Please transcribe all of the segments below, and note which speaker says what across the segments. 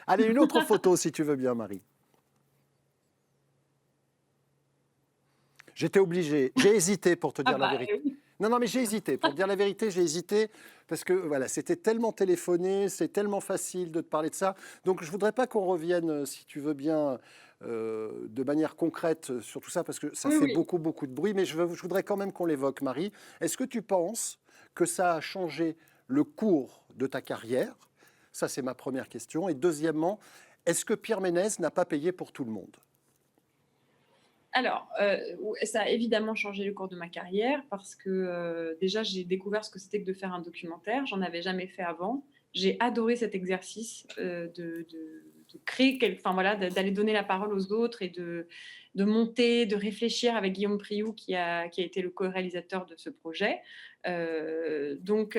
Speaker 1: Allez, une autre photo, si tu veux bien, Marie. J'étais obligé. J'ai hésité pour te
Speaker 2: Ah
Speaker 1: dire la
Speaker 2: bah,
Speaker 1: vérité.
Speaker 2: oui.
Speaker 1: Non, non, mais j'ai hésité. Pour te dire la vérité, j'ai hésité parce que voilà, c'était tellement téléphoné, c'est tellement facile de te parler de ça. Donc, je voudrais pas qu'on revienne, si tu veux bien, de manière concrète sur tout ça parce que ça
Speaker 2: Oui,
Speaker 1: fait
Speaker 2: oui.
Speaker 1: beaucoup, beaucoup de bruit. Mais je voudrais quand même qu'on l'évoque, Marie. Est-ce que tu penses que ça a changé le cours de ta carrière? Ça, c'est ma première question. Et deuxièmement, est-ce que Pierre Ménès n'a pas payé pour tout le monde?
Speaker 2: Alors, ça a évidemment changé le cours de ma carrière parce que, déjà, j'ai découvert ce que c'était que de faire un documentaire. J'en avais jamais fait avant. J'ai adoré cet exercice, de créer enfin voilà, d'aller donner la parole aux autres et de monter, de réfléchir avec Guillaume Priou qui a été le co-réalisateur de ce projet. Donc,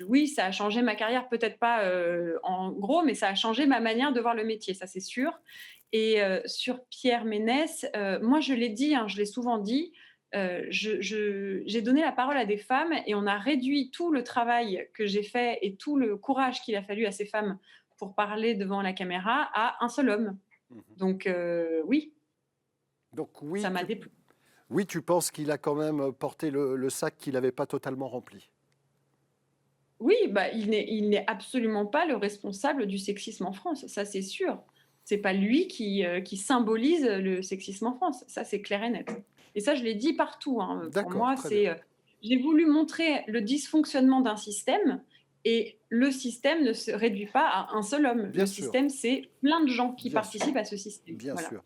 Speaker 2: oui, ça a changé ma carrière, peut-être pas, en gros, mais ça a changé ma manière de voir le métier, ça c'est sûr. Et sur Pierre Ménès, moi je l'ai dit, hein, je l'ai souvent dit, j'ai donné la parole à des femmes et on a réduit tout le travail que j'ai fait et tout le courage qu'il a fallu à ces femmes pour parler devant la caméra à un seul homme.
Speaker 1: Mhm.
Speaker 2: Donc oui,
Speaker 1: Donc
Speaker 2: ça m'a déplu.
Speaker 1: oui, tu penses qu'il a quand même porté le sac qu'il n'avait pas totalement rempli.
Speaker 2: Oui, bah, il n'est absolument pas le responsable du sexisme en France, ça c'est sûr. C'est pas lui qui symbolise le sexisme en France, ça c'est clair et net. Et ça, je l'ai dit partout, hein. Pour
Speaker 1: D'accord,
Speaker 2: moi,
Speaker 1: très bien.
Speaker 2: j'ai voulu montrer le dysfonctionnement d'un système et le système ne se réduit pas à un seul homme.
Speaker 1: Bien
Speaker 2: Le
Speaker 1: sûr,
Speaker 2: système, c'est plein de gens qui
Speaker 1: bien sûr,
Speaker 2: participent à ce système.
Speaker 1: bien
Speaker 2: Voilà.
Speaker 1: sûr.